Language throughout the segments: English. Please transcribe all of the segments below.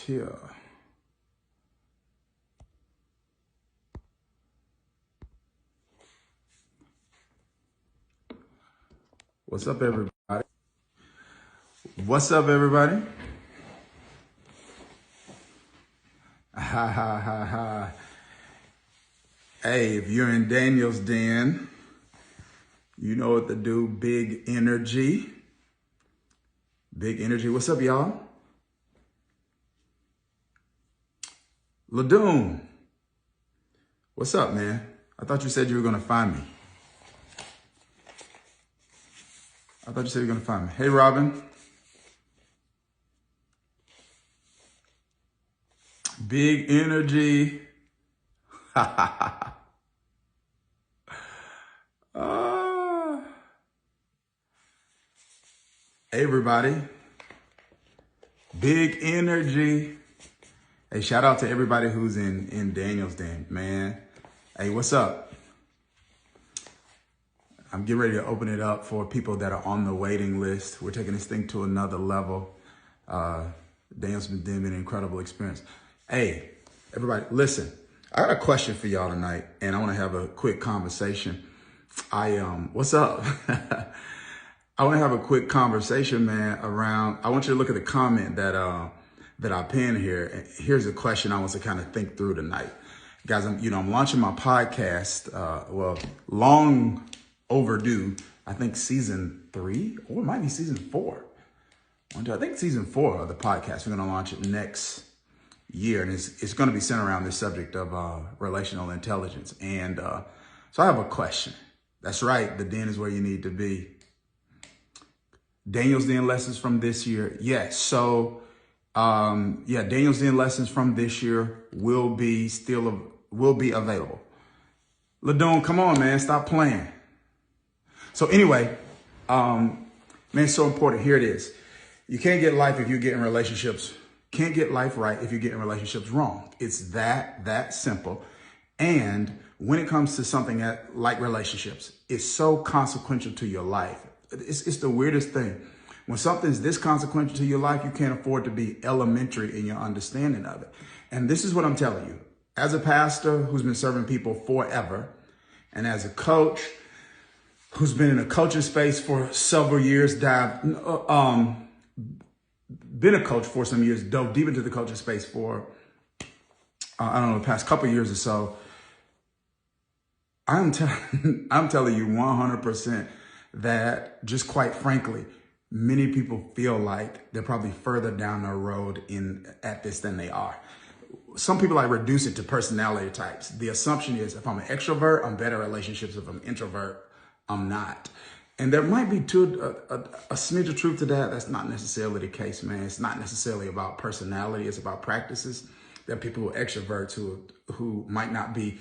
here. What's up, everybody? What's up, everybody? Ha ha ha ha. Hey, if you're in Daniel's den, you know what to do. Big energy. Big energy. What's up, y'all? Ladoon. What's up, man? I thought you said you were going to find me. Hey, Robin. Big energy. Hey, everybody. Big energy. Hey, shout out to everybody who's in Daniel's den, man. Hey, what's up? I'm getting ready to open it up for people that are on the waiting list. We're taking this thing to another level. Daniel's been an incredible experience. Hey, everybody, listen. I got a question for y'all tonight, and I want to have a quick conversation. What's up? I want to have a quick conversation, man, around, I want you to look at the comment that I pinned here. And here's a question I want to kind of think through tonight. Guys, I'm launching my podcast, long overdue. I think season 3, or it might be season 4. I think season 4 of the podcast. We're going to launch it next year, and it's going to be centered around this subject of relational intelligence. And so I have a question. That's right. The den is where you need to be. Daniel's Den lessons from this year. Yes. So, Daniel's Den lessons from this year will be available. Ladoon, come on, man. Stop playing. So anyway, man, it's so important. Here it is. You can't get life if you get in relationships. Can't get life right if you get in relationships wrong. It's that simple. And when it comes to something like relationships, it's so consequential to your life. It's the weirdest thing. When something's this consequential to your life, you can't afford to be elementary in your understanding of it. And this is what I'm telling you. As a pastor who's been serving people forever, and as a coach who's been in a coaching space for several years, been a coach for some years, dove deep into the coaching space for, the past couple of years or so. I'm telling you 100% that, just quite frankly, many people feel like they're probably further down the road at this than they are. Some people reduce it to personality types. The assumption is if I'm an extrovert, I'm better at relationships. If I'm an introvert, I'm not. And there might be a smidge of truth to that. That's not necessarily the case, man. It's not necessarily about personality. It's about practices. There are people who are extroverts who might not be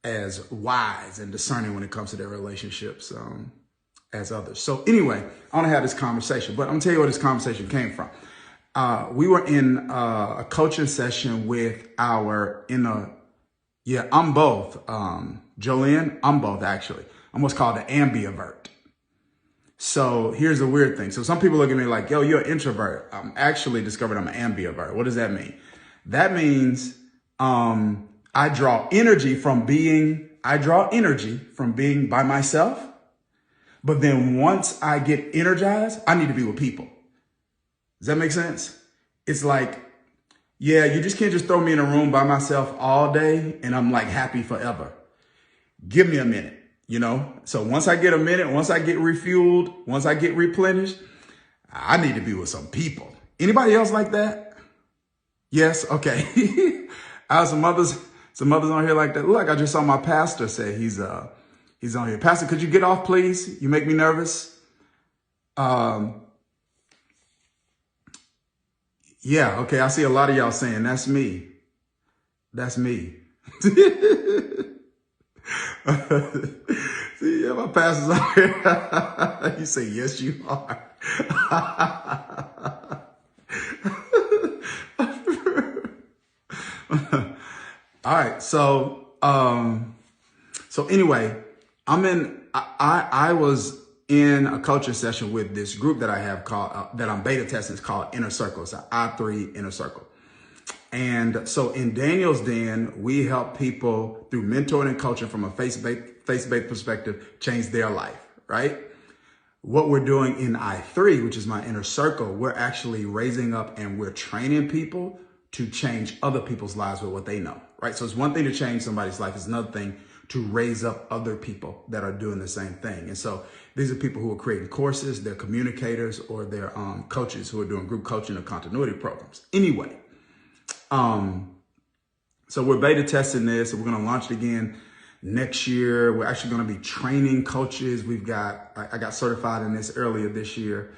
as wise and discerning when it comes to their relationships as others. So anyway, I want to have this conversation, but I'm going to tell you where this conversation came from. We were in a coaching session with I'm both. Jolene, I'm both, actually. I'm what's called an ambivert. So here's the weird thing. So some people look at me like, yo, you're an introvert. I'm actually discovered I'm an ambivert. What does that mean? That means I draw energy from being by myself. But then once I get energized, I need to be with people. Does that make sense? It's like, yeah, you just can't just throw me in a room by myself all day and I'm like happy forever. Give me a minute, So once I get a minute, once I get refueled, once I get replenished, I need to be with some people. Anybody else like that? Yes? Okay. I have some others on here like that. Look, I just saw my pastor say he's on here. Pastor, could you get off, please? You make me nervous. Yeah, okay. I see a lot of y'all saying that's me. That's me. See, yeah, my pastor's on here. You say, yes, you are. All right. So anyway, I was in a coaching session with this group that I have called, that I'm beta testing. It's called Inner Circle. It's an I3 Inner Circle. And so in Daniels Den, we help people through mentoring and coaching from a faith-based perspective change their life, right? What we're doing in I3, which is my inner circle, we're actually raising up and we're training people to change other people's lives with what they know, right? So it's one thing to change somebody's life. It's another thing to raise up other people that are doing the same thing. And so these are people who are creating courses, they're communicators, or they're coaches who are doing group coaching or continuity programs. Anyway, so we're beta testing this, and we're going to launch it again next year. We're actually going to be training coaches. I got certified in this earlier this year.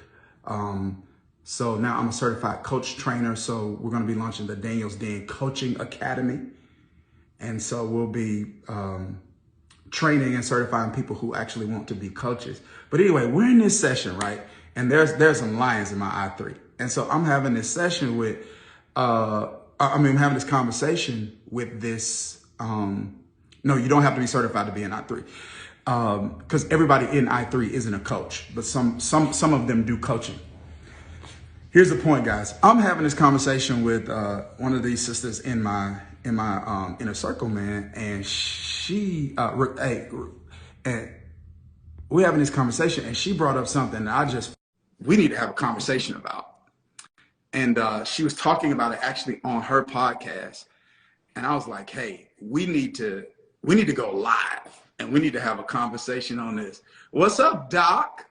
So now I'm a certified coach trainer. So we're going to be launching the Daniels Den Coaching Academy. And so we'll be training and certifying people who actually want to be coaches. But anyway, we're in this session, right? And there's some lions in my I3. And so I'm having this session with, I'm having this conversation with this, no, you don't have to be certified to be in I3, because everybody in I3 isn't a coach, but some of them do coaching. Here's the point, guys. I'm having this conversation with one of these sisters in my inner circle, man, and and we're having this conversation, and she brought up something that we need to have a conversation about. And she was talking about it actually on her podcast. And I was like, hey, we need to go live and we need to have a conversation on this. What's up, Doc?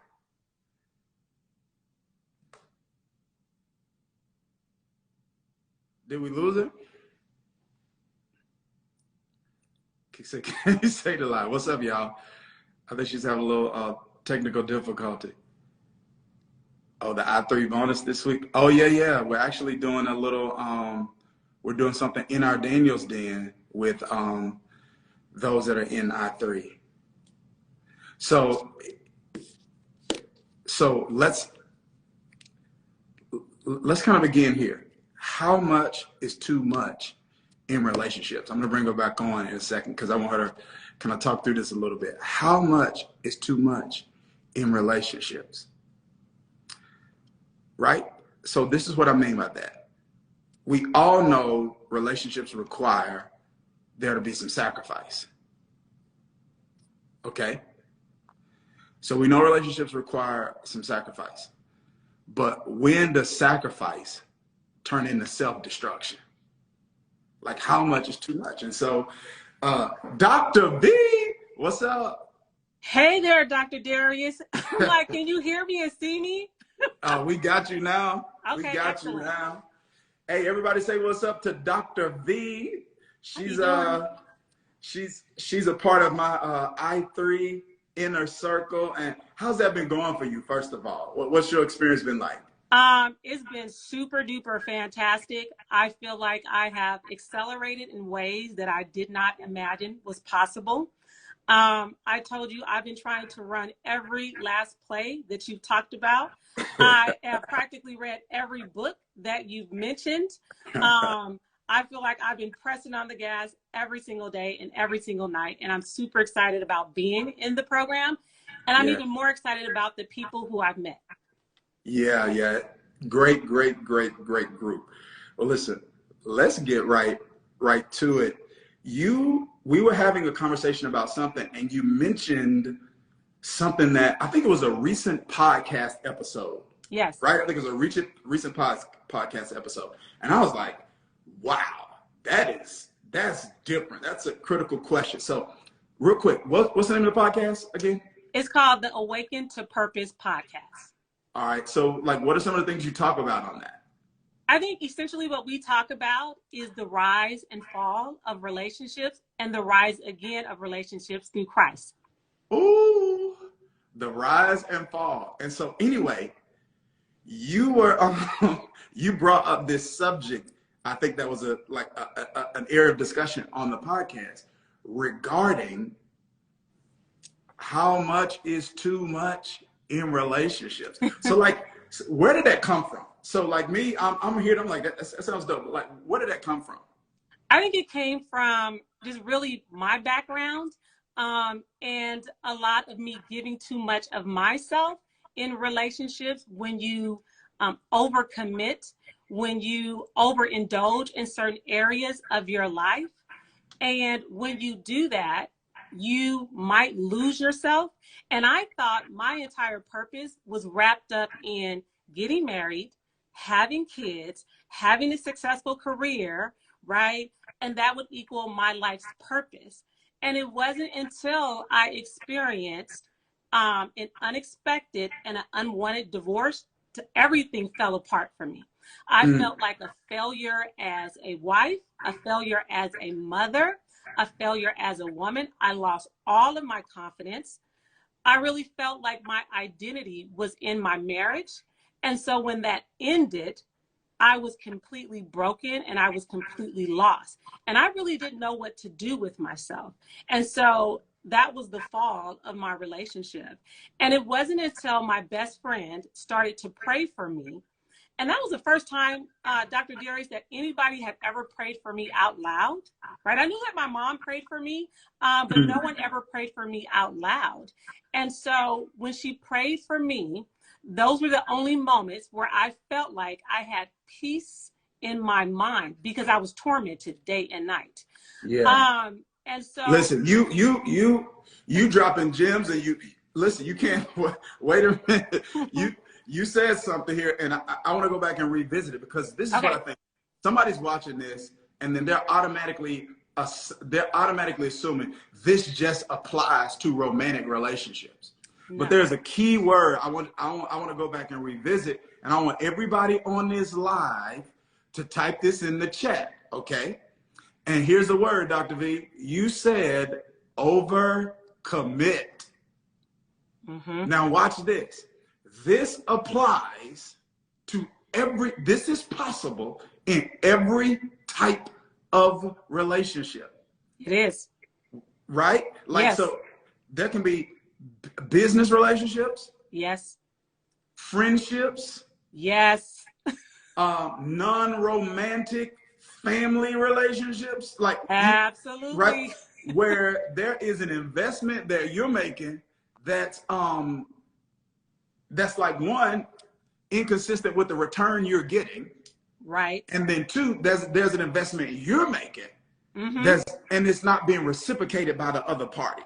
Did we lose her? Can you say the line? What's up, y'all? I think she's having a little technical difficulty. Oh, the I3 bonus this week. Oh, yeah. We're actually doing a little, we're doing something in our Daniels Den with those that are in I3. So let's kind of begin here. How much is too much in relationships? I'm going to bring her back on in a second because I want her to kind of talk through this a little bit. How much is too much in relationships? Right? So this is what I mean by that. We all know relationships require there to be some sacrifice. Okay? So we know relationships require some sacrifice. But when does sacrifice turn into self-destruction? Like, how much is too much? And so, Dr. B, what's up? Hey there, Dr. Darius. I'm like, can you hear me and see me? We got you now. Okay, we got excellent. you now. Hey, everybody say what's up to Dr. V. She's a part of my I3 inner circle. And how's that been going for you, first of all? What's your experience been like? It's been super duper fantastic. I feel like I have accelerated in ways that I did not imagine was possible. I told you I've been trying to run every last play that you've talked about. I have practically read every book that you've mentioned. I feel like I've been pressing on the gas every single day and every single night. And I'm super excited about being in the program. And I'm even more excited about the people who I've met. Yeah. Great group. Well, listen, let's get right to it. We were having a conversation about something, and you mentioned something that I think it was a recent podcast episode. Yes. Right? I think it was a recent podcast episode. And I was like, wow, that's different. That's a critical question. So real quick, what's the name of the podcast again? It's called the Awaken to Purpose podcast. All right. So like, what are some of the things you talk about on that? I think essentially what we talk about is the rise and fall of relationships and the rise again of relationships through Christ. Ooh, the rise and fall. And so anyway, you brought up this subject. I think that was an area of discussion on the podcast regarding how much is too much in relationships. So like, where did that come from? So like me, I'm here, I'm like, that sounds dope. Like, where did that come from? I think it came from just really my background. and a lot of me giving too much of myself in relationships. When you overcommit, when you overindulge in certain areas of your life, and when you do that, you might lose yourself. And I thought my entire purpose was wrapped up in getting married, having kids, having a successful career, right? And that would equal my life's purpose. And it wasn't until I experienced an unexpected and an unwanted divorce, everything fell apart for me. I felt like a failure as a wife, a failure as a mother, a failure as a woman. I lost all of my confidence. I really felt like my identity was in my marriage. And so when that ended, I was completely broken and I was completely lost. And I really didn't know what to do with myself. And so that was the fall of my relationship. And it wasn't until my best friend started to pray for me. And that was the first time, Dr. Dharius, that anybody had ever prayed for me out loud, right? I knew that my mom prayed for me, but no one ever prayed for me out loud. And so when she prayed for me, those were the only moments where I felt like I had peace in my mind, because I was tormented day and night. Yeah. And so listen, you dropping gems, and you can't wait a minute. You said something here, and I want to go back and revisit it, because this is what I think. Somebody's watching this, and then they're automatically assuming this just applies to romantic relationships. No. But there's a key word I want to go back and revisit, and I want everybody on this live to type this in the chat, okay? And here's the word, Dr. V. You said overcommit. Now watch this. This applies to this is possible in every type of relationship. It is. Right? Like, yes. So there can be business relationships. Yes. Friendships. Yes. Non-romantic family relationships. Like, absolutely. Right? Where there is an investment that you're making that's like, one, inconsistent with the return you're getting. Right. And then two, there's an investment you're making and it's not being reciprocated by the other party.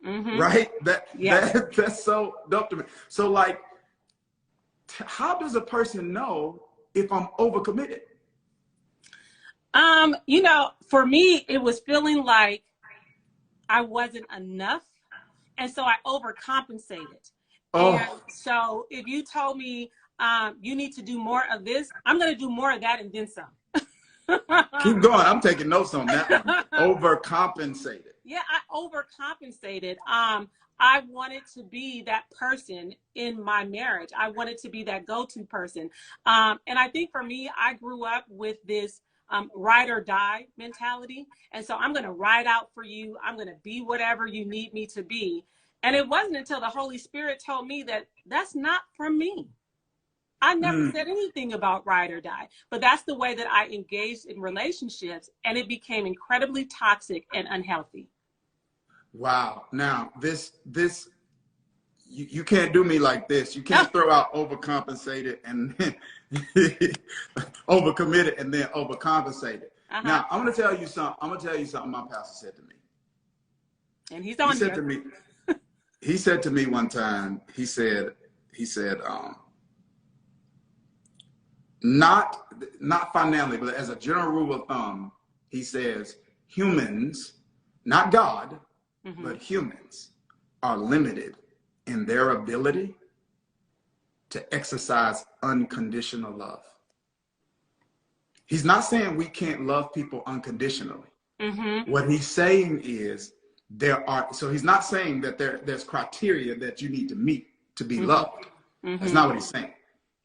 Right? That's so dope to me. So, like, how does a person know if I'm overcommitted? For me, it was feeling like I wasn't enough. And so I overcompensated. Oh. And so if you told me you need to do more of this, I'm going to do more of that and then some. Keep going. I'm taking notes on that one. Overcompensated. Yeah, I overcompensated. I wanted to be that person in my marriage. I wanted to be that go-to person. And I think for me, I grew up with this ride or die mentality. And so I'm going to ride out for you. I'm going to be whatever you need me to be. And it wasn't until the Holy Spirit told me that that's not from me. I never said anything about ride or die, but that's the way that I engaged in relationships, and it became incredibly toxic and unhealthy. Wow. Now, you can't do me like this. You can't throw out overcompensated and then overcommitted and then overcompensated. Now, I'm going to tell you something my pastor said to me. And he's on here. He said to me one time, he said, not finally, but as a general rule of thumb, he says, humans, not God, but humans are limited in their ability to exercise unconditional love. He's not saying we can't love people unconditionally. What he's saying is so he's not saying that there's criteria that you need to meet to be loved. That's not what he's saying.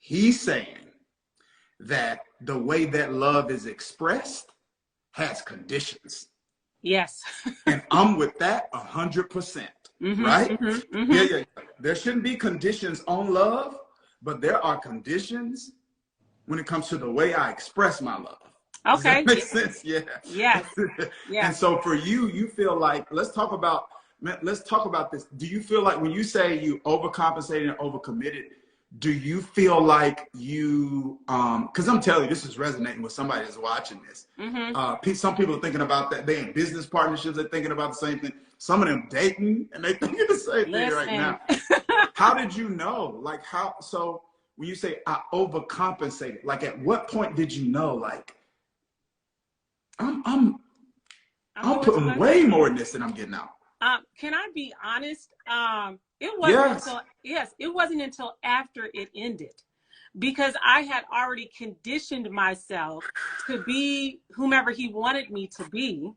He's saying that the way that love is expressed has conditions. Yes. And I'm with that 100%. Right? Yeah. There shouldn't be conditions on love, but there are conditions when it comes to the way I express my love. Does that Okay. make sense? Yeah. Yes. And Yes. so for you, you feel like, let's talk about this. Do you feel like when you say you overcompensated and overcommitted, do you feel like you, because I'm telling you, this is resonating with somebody that's watching this. Some people are thinking about that. They in business partnerships, they're thinking about the same thing. Some of them dating, and they thinking the same thing right Listen. now. How did you know? Like so when you say I overcompensated, like at what point did you know, like, I'm doing too putting much. way more in this than I'm getting out. Can I be honest? It wasn't Yes. until it wasn't until after it ended, because I had already conditioned myself to be whomever he wanted me to be,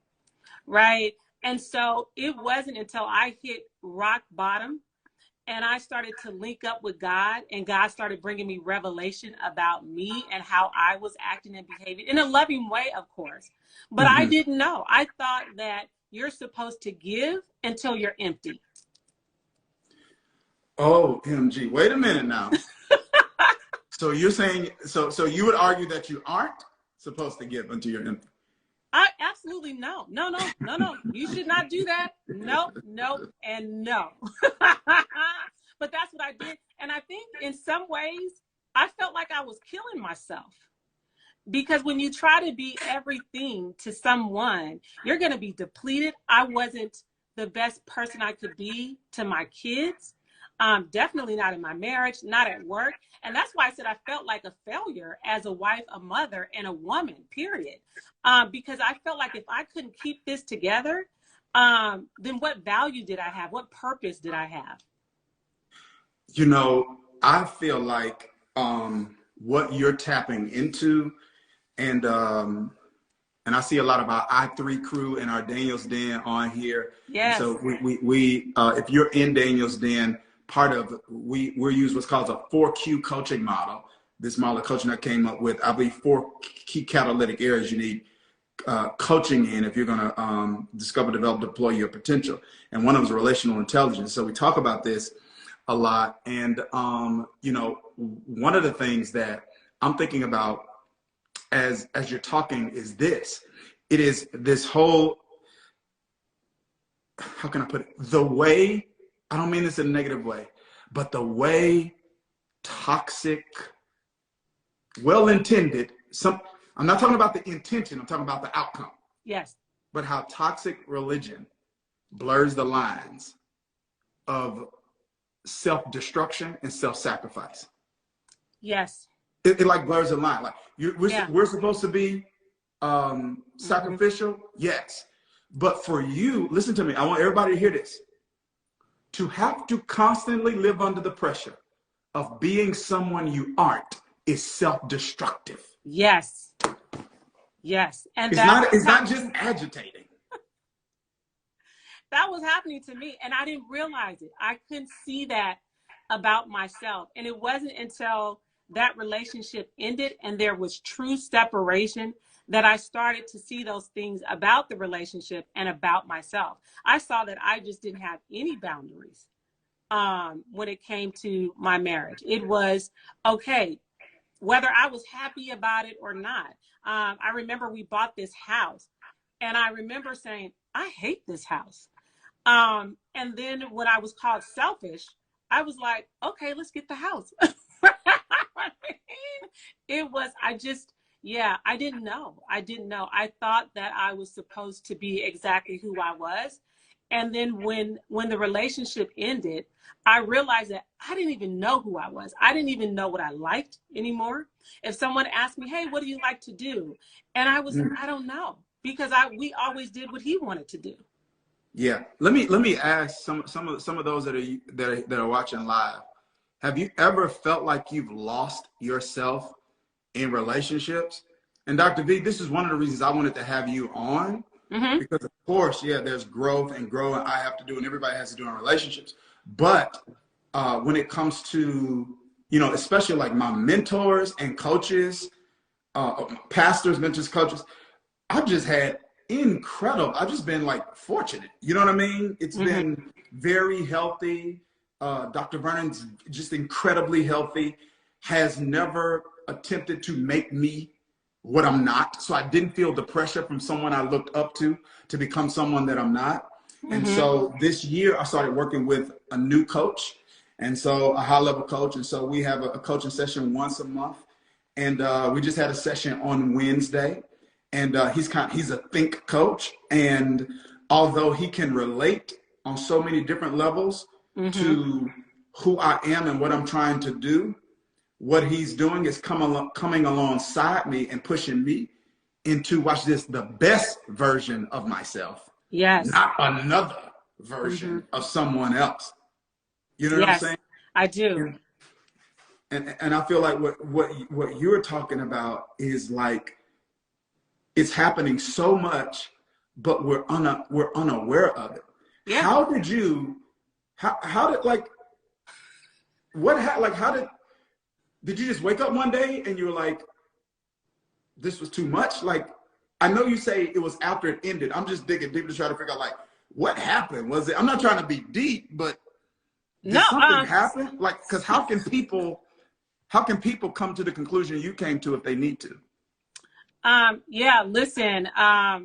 right? And so it wasn't until I hit rock bottom and I started to link up with God, and God started bringing me revelation about me and how I was acting and behaving in a loving way, of course. But I didn't know. I thought that you're supposed to give until you're empty. Oh, MG. Wait a minute now. So you're saying, so you would argue that you aren't supposed to give until you're empty? I absolutely no. You should not do that. Nope, and no. But that's what I did. And I think in some ways, I felt like I was killing myself. Because when you try to be everything to someone, you're going to be depleted. I wasn't the best person I could be to my kids. Definitely not in my marriage, not at work. And that's why I said I felt like a failure as a wife, a mother, and a woman, period. Because I felt like if I couldn't keep this together, then what value did I have? What purpose did I have? You know, I feel like what you're tapping into, and I see a lot of our I3 crew and our Daniels Den on here. Yes. So we if you're in Daniels Den, part of we're using what's called a 4Q coaching model. This model of coaching I came up with, I believe 4 key catalytic areas you need coaching in if you're going to discover, develop, deploy your potential. And one of them is relational intelligence. So we talk about this a lot. And, you know, one of the things that I'm thinking about as you're talking is this. It is this whole, how can I put it? The way, I don't mean this in a negative way, but the way toxic, well-intended, I'm not talking about the intention, I'm talking about the outcome. Yes. But how toxic religion blurs the lines of self-destruction and self-sacrifice. Yes. It like blurs the line. Like we're supposed to be sacrificial, yes. But for you, listen to me, I want everybody to hear this. To have to constantly live under the pressure of being someone you aren't is self-destructive. Yes. Yes. And it's not just agitating. That was happening to me, and I didn't realize it. I couldn't see that about myself. And it wasn't until that relationship ended and there was true separation that I started to see those things about the relationship and about myself. I saw that I just didn't have any boundaries when it came to my marriage. It was okay, whether I was happy about it or not. I remember we bought this house, and I remember saying, I hate this house. And then when I was called selfish, I was like, okay, let's get the house. I didn't know. I thought that I was supposed to be exactly who I was. And then when the relationship ended, I realized that I didn't even know who I was. I didn't even know what I liked anymore. If someone asked me, hey, what do you like to do? And I don't know, because we always did what he wanted to do. Yeah. Let me ask some of those that are watching live. Have you ever felt like you've lost yourself in relationships? And Dr. V, this is one of the reasons I wanted to have you on, because of course, there's growth and growing I have to do and everybody has to do in relationships. But when it comes to, especially like my mentors and coaches, pastors, mentors, coaches, I've just been like fortunate. You know what I mean? It's been very healthy. Dr. Vernon's just incredibly healthy, has never attempted to make me what I'm not. So I didn't feel the pressure from someone I looked up to become someone that I'm not. And so this year I started working with a new coach. And so a high level coach. And so we have a coaching session once a month. And we just had a session on Wednesday. And he's a think coach. And although he can relate on so many different levels to who I am and what I'm trying to do, what he's doing is coming alongside me and pushing me into, watch this, the best version of myself. Yes. Not another version of someone else. You know what I'm saying? I do. And I feel like what you're talking about is like, it's happening so much, but we're unaware of it. Yeah. How did did you just wake up one day and you were like, this was too much? Like, I know you say it was after it ended. I'm just digging deep to try to figure out, like, what happened? Was it, I'm not trying to be deep, but did something happen? Like, because how can people come to the conclusion you came to if they need to? Yeah, listen, I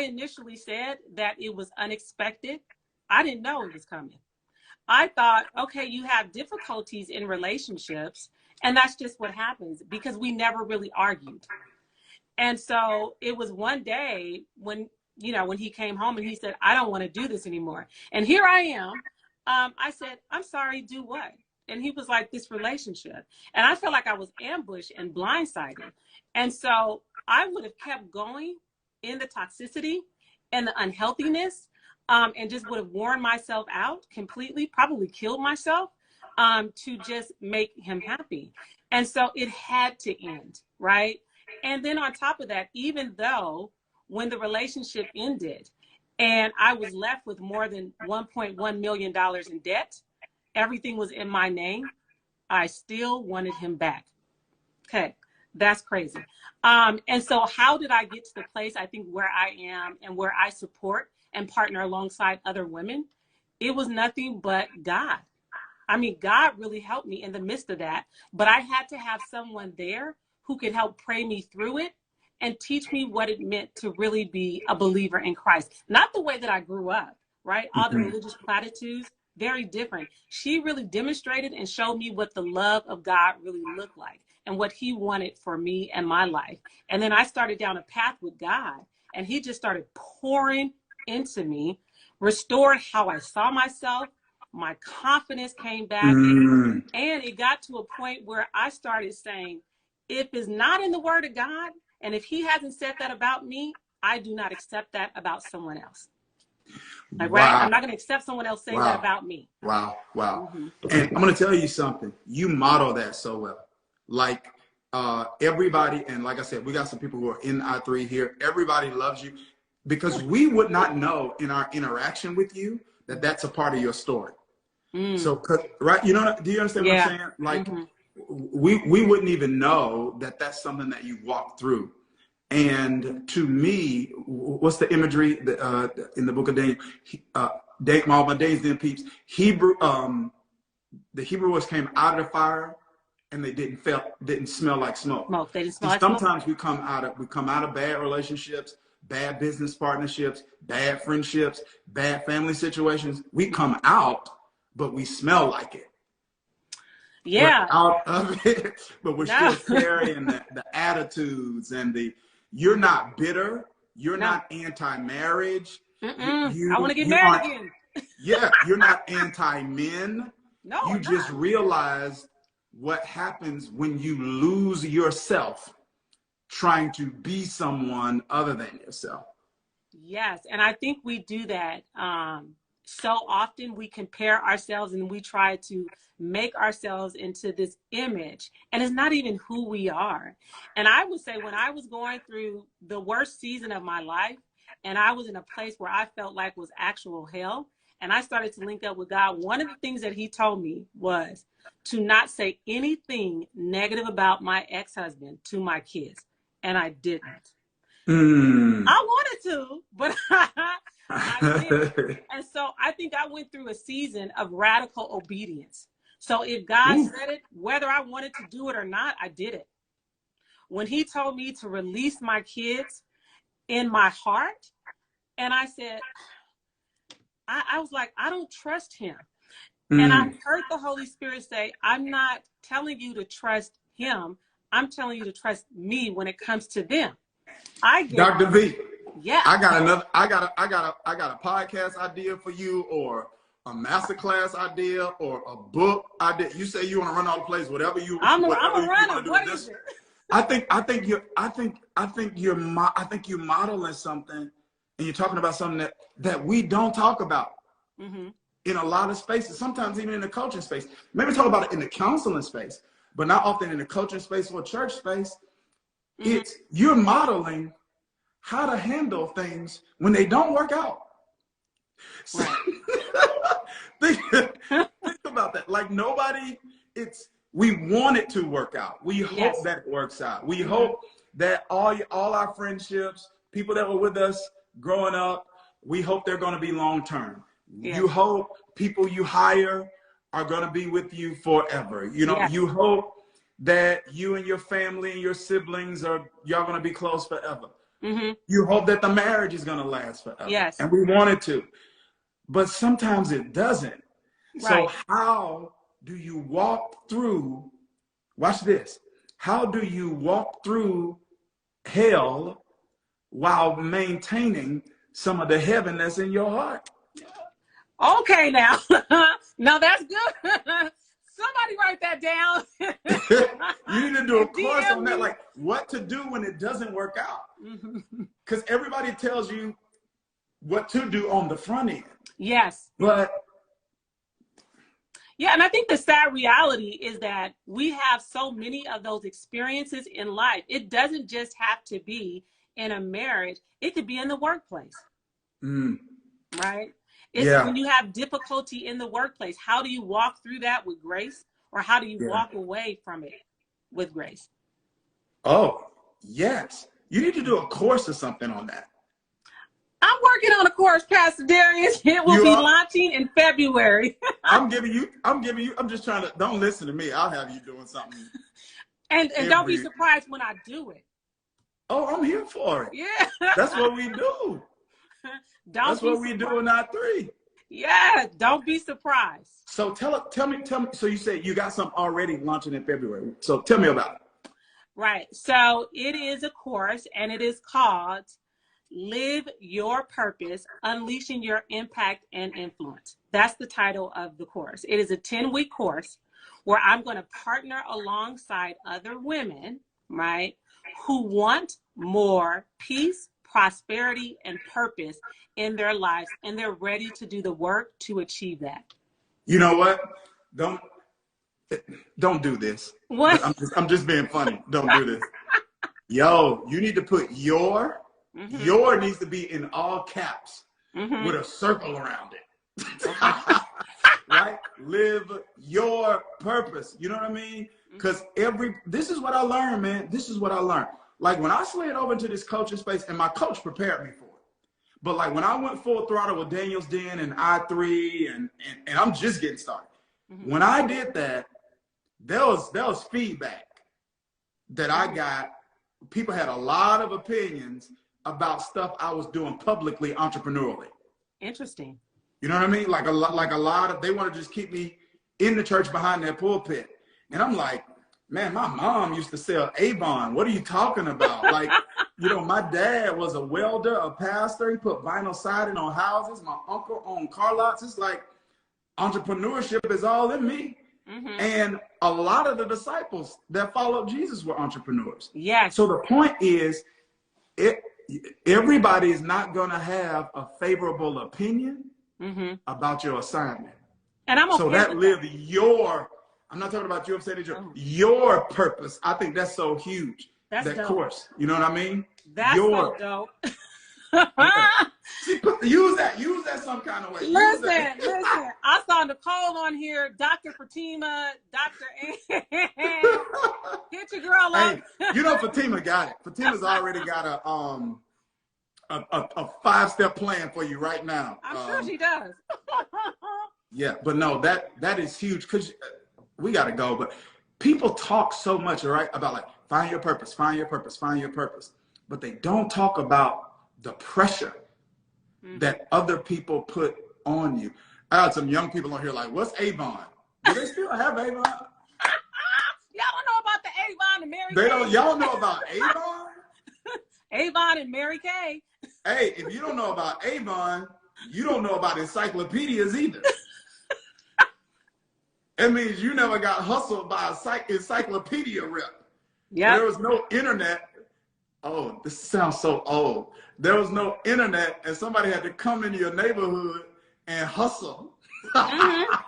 initially said that it was unexpected. I didn't know it was coming. I thought, okay, you have difficulties in relationships, and that's just what happens because we never really argued. And so it was one day when he came home and he said, I don't want to do this anymore. And here I am. I said, I'm sorry, do what? And he was like, this relationship. And I felt like I was ambushed and blindsided. And so I would have kept going in the toxicity and the unhealthiness, and just would have worn myself out completely, probably killed myself, to just make him happy. And so it had to end, right? And then on top of that, even though when the relationship ended and I was left with more than $1.1 million in debt, everything was in my name, I still wanted him back. Okay, that's crazy. And so how did I get to the place, I think, where I am and where I support and partner alongside other women? It was nothing but God. I mean, God really helped me in the midst of that, but I had to have someone there who could help pray me through it and teach me what it meant to really be a believer in Christ. Not the way that I grew up, right? All the religious platitudes, very different. She really demonstrated and showed me what the love of God really looked like and what he wanted for me and my life. And then I started down a path with God, and he just started pouring into me, restored how I saw myself. My confidence came back, and it got to a point where I started saying, if it's not in the word of God, and if he hasn't said that about me, I do not accept that about someone else. Like, right? I'm not going to accept someone else saying that about me. Wow. And I'm going to tell you something. You model that so well. Like, everybody, and like I said, we got some people who are in I3 here. Everybody loves you because we would not know in our interaction with you that that's a part of your story. So, right? Do you understand what I'm saying? Like, we wouldn't even know that that's something that you walked through. And to me, what's the imagery in the book of Daniel? All my days then peeps. The Hebrews came out of the fire, and they didn't smell like smoke. They didn't smell like smoke. Sometimes we come out of bad relationships, bad business partnerships, bad friendships, bad family situations. We come out, but we smell like it. Yeah. We're out of it, but we're still carrying the attitudes and you're not bitter. You're not anti-marriage. I want to get married again. Yeah, you're not anti-men. No, you just realize what happens when you lose yourself trying to be someone other than yourself. Yes, and I think we do that so often. We compare ourselves and we try to make ourselves into this image, and it's not even who we are. And I would say when I was going through the worst season of my life, and I was in a place where I felt like was actual hell, and I started to link up with God, one of the things that he told me was to not say anything negative about my ex-husband to my kids. And I didn't. I wanted to, but I didn't. And so I think I went through a season of radical obedience. So if God said it, whether I wanted to do it or not, I did it. when he told me to release my kids in my heart, and I said, I was like, I don't trust him. And I heard the Holy Spirit say, I'm not telling you to trust him. I'm telling you to trust me when it comes to them. Dr. V. Yeah. I got a podcast idea for you, or a masterclass idea, or a book idea. You say you want to run all the plays, whatever you I'm a runner. What is it? I think you're modeling something, and you're talking about something that we don't talk about in a lot of spaces. Sometimes even in the coaching space. Maybe talk about it in the counseling space, but not often in the coaching space or church space. It's you're modeling how to handle things when they don't work out. So, think about that. Like we want it to work out. We hope that it works out. We hope that all our friendships, people that were with us growing up, we hope they're going to be long-term. Yes. You hope people you hire are going to be with you forever. You know, you hope that you and your family and your siblings y'all going to be close forever. You hope that the marriage is going to last forever. Yes. And we want it to. But sometimes it doesn't. Right. So how do you walk through, watch this, how do you walk through hell while maintaining some of the heaven that's in your heart? Okay, now. No, that's good. Somebody write that down. You need to do a course on that, like what to do when it doesn't work out. Because everybody tells you what to do on the front end. Yes. But yeah, and I think the sad reality is that we have so many of those experiences in life. It doesn't just have to be in a marriage. It could be in the workplace. Right? It's when you have difficulty in the workplace. How do you walk through that with grace? Or how do you walk away from it with grace? Oh, yes. You need to do a course or something on that. I'm working on a course, Pastor Dharius. It will be launching in February. I'm just trying to, don't listen to me. I'll have you doing something. And don't be surprised when I do it. Oh, I'm here for it. Yeah. That's what we do. That's what we do in our 3. Yeah, don't be surprised. So tell me. So you said you got something already launching in February. So tell me about it. Right. So it is a course, and it is called Live Your Purpose, Unleashing Your Impact and Influence. That's the title of the course. It is a 10-week course where I'm going to partner alongside other women, right, who want more peace, prosperity, and purpose in their lives, and they're ready to do the work to achieve that. You know what? Don't do this. What? I'm just being funny. Don't do this. Yo, you need to put your needs to be in all caps with a circle around it. Right? Live your purpose. You know what I mean? Because this is what I learned, man. This is what I learned. Like when I slid over into this coaching space, and my coach prepared me for it. But like when I went full throttle with Daniels Den and I3 and I'm just getting started. When I did that, there was feedback that I got. People had a lot of opinions about stuff I was doing publicly, entrepreneurially. Interesting. You know what I mean? Like a lot of, they want to just keep me in the church behind their pulpit. And I'm like, man, my mom used to sell Avon. What are you talking about? Like, you know, my dad was a welder, a pastor. He put vinyl siding on houses. My uncle owned car lots. It's like entrepreneurship is all in me. And a lot of the disciples that followed Jesus were entrepreneurs. Yes. So the point is, everybody is not going to have a favorable opinion about your assignment. And I'm okay so that live that. I'm not talking about you upsetting your purpose. I think that's so huge. That's that dope. Course. You know what I mean? That's so dope. See, use that some kind of way. Listen. I saw Nicole on here, Dr. Fatima, Dr. Ann. Get your girl up. Hey, you know Fatima got it. Fatima's already got a 5-step plan for you right now. I'm sure she does. Yeah, but no, that is huge because we got to go. But People talk so much, all right, about like, find your purpose, find your purpose, find your purpose. But they don't talk about the pressure that other people put on you. I had some young people on here like, what's Avon? Do they still have Avon? Y'all don't know about the Avon and Mary Kay. Y'all know about Avon? Avon and Mary Kay. Hey, if you don't know about Avon, you don't know about encyclopedias either. It means you never got hustled by a encyclopedia rep. Yeah. There was no internet. Oh, this sounds so old. There was no internet, and somebody had to come into your neighborhood and hustle.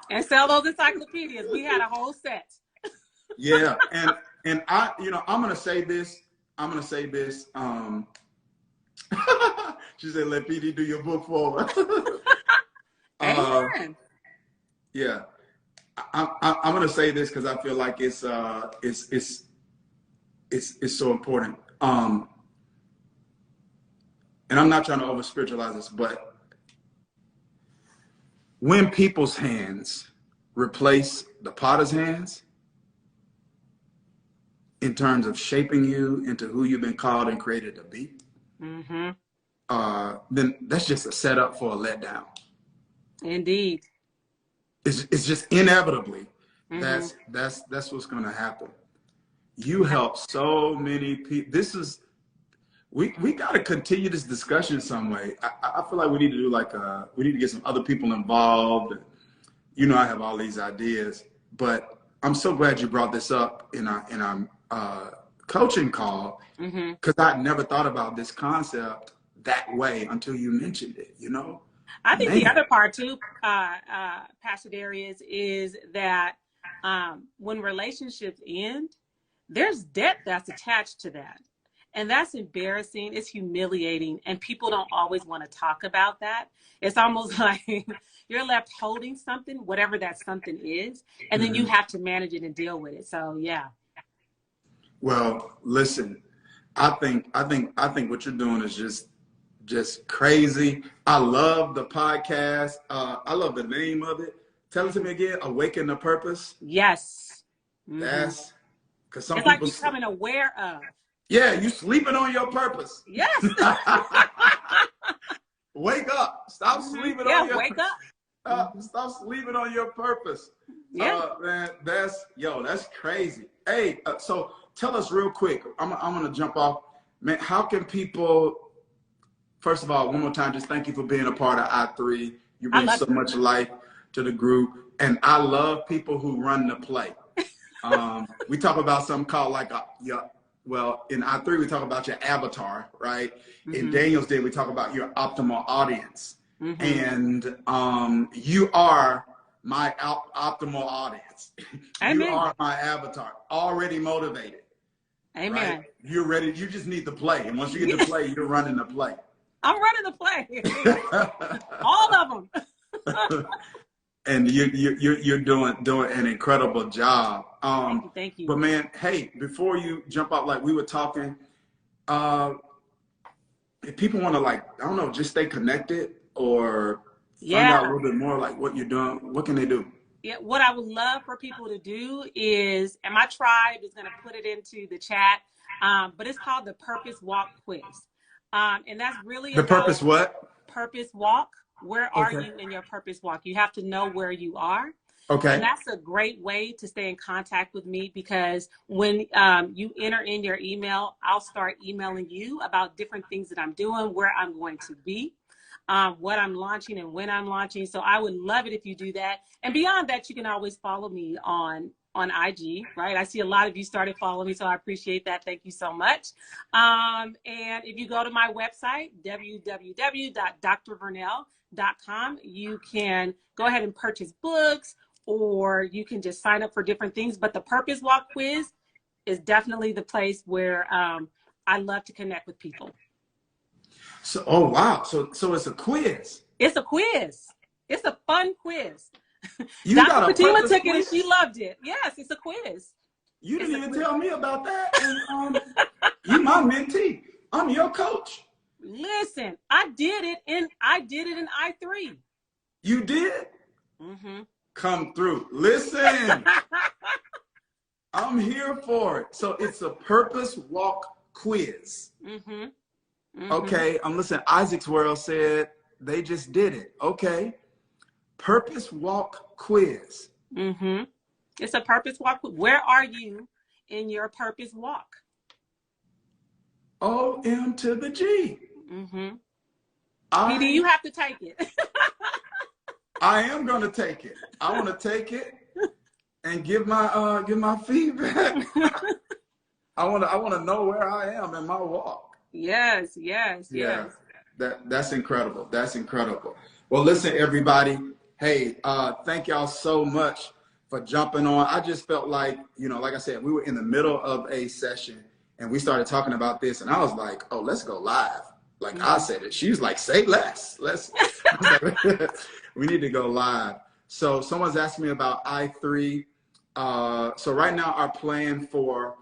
And sell those encyclopedias. We had a whole set. Yeah, and I, I'm gonna say this. She said, "Let PD do your book forward." Yeah, I'm gonna say this because I feel like it's so important. And I'm not trying to over spiritualize this, but when people's hands replace the potter's hands in terms of shaping you into who you've been called and created to be, then that's just a setup for a letdown. Indeed. It's just inevitably that's what's going to happen. You help so many people. We got to continue this discussion some way. I feel like we need to do we need to get some other people involved. I have all these ideas, but I'm so glad you brought this up in our coaching call, because I'd never thought about this concept that way until you mentioned it. I think the other part too, Pastor Dharius, is that when relationships end, there's debt that's attached to that. And that's embarrassing. It's humiliating. And people don't always want to talk about that. It's almost like you're left holding something, whatever that something is, and then you have to manage it and deal with it. So, yeah. Well, listen, I think what you're doing is just crazy. I love the podcast. I love the name of it. Tell it to me again. Awaken the Purpose. Yes. That's because some it's people like becoming aware of. Yeah, you sleeping on your purpose. Yes. Wake up. Stop sleeping on your wake up. Stop sleeping on your purpose. Yeah. Man, that's crazy. Hey, so tell us real quick. I'm gonna jump off. Man, how can people, first of all, one more time, just thank you for being a part of I3. You bring so much life to the group. And I love people who run the play. We talk about something called in I3, we talk about your avatar, right? In Daniel's Day, we talk about your optimal audience. And you are my optimal audience. Amen. You are my avatar, already motivated. Amen. Right? You're ready. You just need to play. And once you get to play, you're running the play. I'm running the play. All of them. And you're doing an incredible job. Thank you. But man, hey, before you jump out, like we were talking, if people want to just stay connected or find out a little bit more like what you're doing, what can they do? Yeah, what I would love for people to do is, and my tribe is going to put it into the chat, but it's called the Purpose Walk Quiz. And that's really the purpose what? Purpose Walk. Where are you in your purpose walk? You have to know where you are. Okay. And that's a great way to stay in contact with me, because when you enter in your email, I'll start emailing you about different things that I'm doing, where I'm going to be, what I'm launching and when I'm launching. So I would love it if you do that. And beyond that, you can always follow me on IG, right? I see a lot of you started following me, so I appreciate that. Thank you so much. And if you go to my website, www.drvernell.com, you can go ahead and purchase books, or you can just sign up for different things. But the Purpose Walk Quiz is definitely the place where I love to connect with people. So, oh, wow. So it's a quiz. It's a quiz. It's a fun quiz. You Dr. got a Fatima purpose took it quiz? and she loved it. Yes, it's a quiz. You didn't even tell me about that. And, you my mentee. I'm your coach. Listen, I did it in I3. You did? Mm-hmm. Come through. Listen. I'm I'm here for it. So it's a purpose walk quiz. Mm-hmm. Mm-hmm. Okay, I'm listening. Isaac's World said they just did it. Okay, purpose walk quiz. Mm-hmm. It's a purpose walk. Where are you in your purpose walk? O-M to the G. Mm-hmm. PD, you have to take it. I am going to take it. I want to take it and give my feedback. I want to know where I am in my walk. Yes. Yeah, that's incredible. That's incredible. Well, listen, everybody. Hey, thank y'all so much for jumping on. I just felt like, like I said, we were in the middle of a session and we started talking about this, and I was like, oh, let's go live. Like I said it. She was like, say less. We need to go live. So someone's asking me about I3. So right now our plan for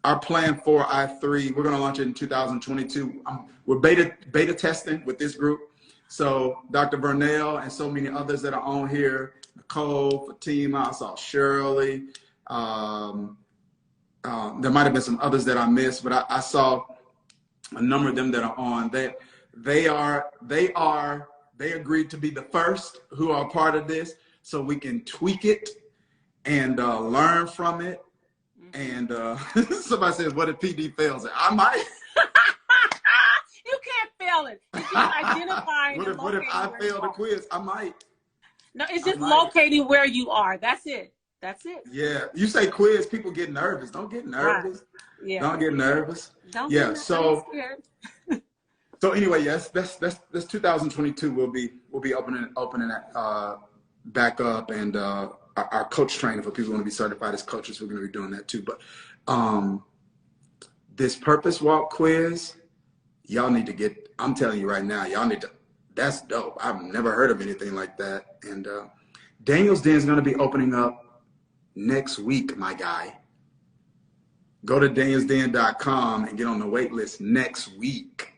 I3, we're going to launch it in 2022. We're beta testing with this group. So Dr. Vernell and so many others that are on here, Nicole, Fatima, I saw Shirley. There might have been some others that I missed, but I saw a number of them that are on. They agreed to be the first who are part of this, so we can tweak it and learn from it. And somebody says, what if PD fails it? I might. You can't fail it. It's just identifying. What if I fail the quiz? I might. No, it's just locating where you are. That's it. Yeah. You say quiz, people get nervous. Don't get nervous. Right. Yeah. Don't get nervous. So anyway, yes, that's 2022. We'll be opening that back up, and our coach training for people who want to be certified as coaches. We're going to be doing that too. But this purpose walk quiz, y'all need to get. I'm telling you right now, y'all need to. That's dope. I've never heard of anything like that. And Daniel's Den is going to be opening up next week, my guy. Go to danielsden.com and get on the wait list next week.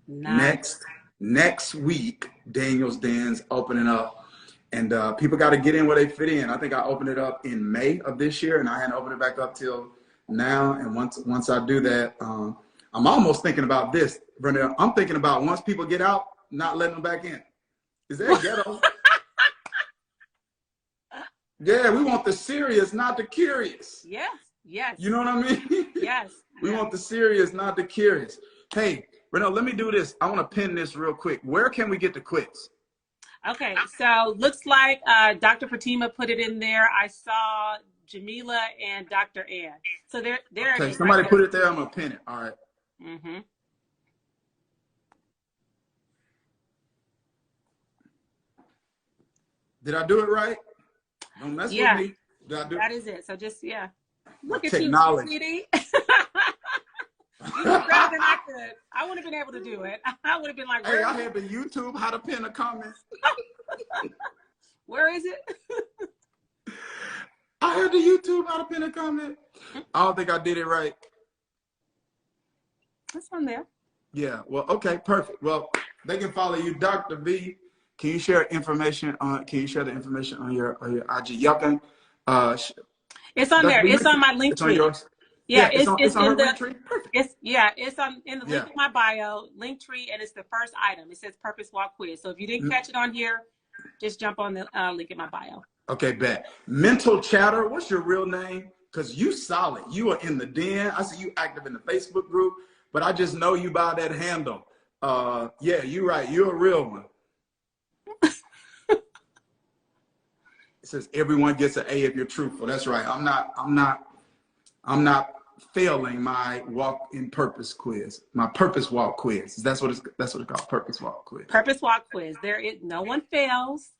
Nice. Next week, Daniel's Den's opening up. And people got to get in where they fit in. I think I opened it up in May of this year, and I hadn't opened it back up till now. And once I do that, I'm almost thinking about this, Brenda. I'm thinking about once people get out, not letting them back in. Is that ghetto? Yeah, we want the serious, not the curious. Yes. You know what I mean? Yes. We want the serious, not the curious. Hey, Brenda, let me do this. I want to pin this real quick. Where can we get the quiz? Okay, so looks like Dr. Fatima put it in there. I saw Jamila and Dr. Ann. So there okay, it is. Somebody put it there. I'm going to pin it. All right. Mm-hmm. Did I do it right? Don't mess with me. Did I do that is it. So just, Look at technology. You, CD. You did better than I could. I wouldn't have been able to do it. I would have been like, hey, I had the YouTube how to pin a comment. Where is it? I had the YouTube how to pin a comment. I don't think I did it right. It's on there. Yeah. Well, okay, perfect. Well, they can follow you, Dr. V. Can you share the information on your IG? Y'all can. It's on there. It's on my link it's tree. On yours. Yeah, it's on in her the link tree. Perfect. It's on in the link in my bio, link tree, and it's the first item. It says Purpose Walk Quiz. So if you didn't catch it on here, just jump on the link in my bio. Okay, bet. Mental Chatter. What's your real name? Because you solid. You are in the den. I see you active in the Facebook group, but I just know you by that handle. Yeah, you're right. You're a real one. It says everyone gets an A if you're truthful. That's right. I'm not failing my walk in purpose quiz. My purpose walk quiz. That's what it's called. Purpose walk quiz. Purpose walk quiz. No one fails.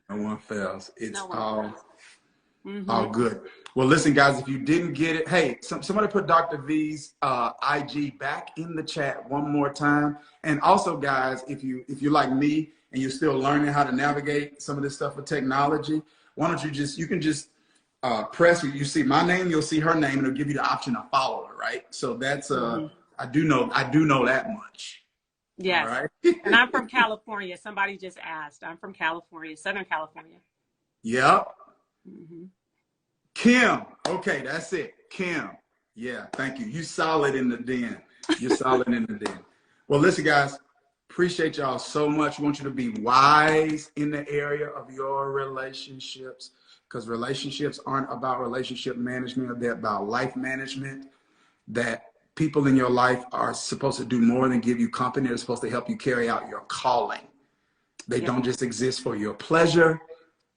No one fails. It's all good. Well, listen, guys, if you didn't get it, hey, somebody put Dr. V's IG back in the chat one more time. And also, guys, if you're like me and you're still learning how to navigate some of this stuff with technology, why don't you can just press, you see my name, you'll see her name, and it'll give you the option to follow her, right? So that's, I do know that much. Yes. All right? And I'm from California. Somebody just asked. I'm from California, Southern California. Yep. Mm-hmm. Kim. Okay, that's it. Kim. Yeah, thank you. You solid in the den. You're solid in the den. Well, listen, guys, appreciate y'all so much. We want you to be wise in the area of your relationships, because relationships aren't about relationship management. They're about life management. That people in your life are supposed to do more than give you company. They're supposed to help you carry out your calling. They don't just exist for your pleasure.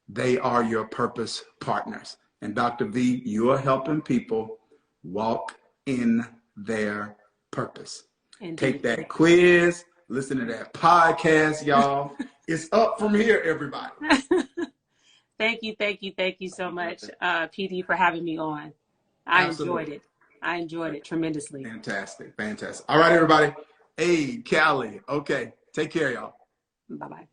They are your purpose partners. And Dr. V, you are helping people walk in their purpose. Indeed. Take that quiz, listen to that podcast, y'all. It's up from here, everybody. Thank you so much, PD, for having me on. I enjoyed it tremendously. Fantastic. All right, everybody. Hey, Callie. Okay, take care, y'all. Bye-bye.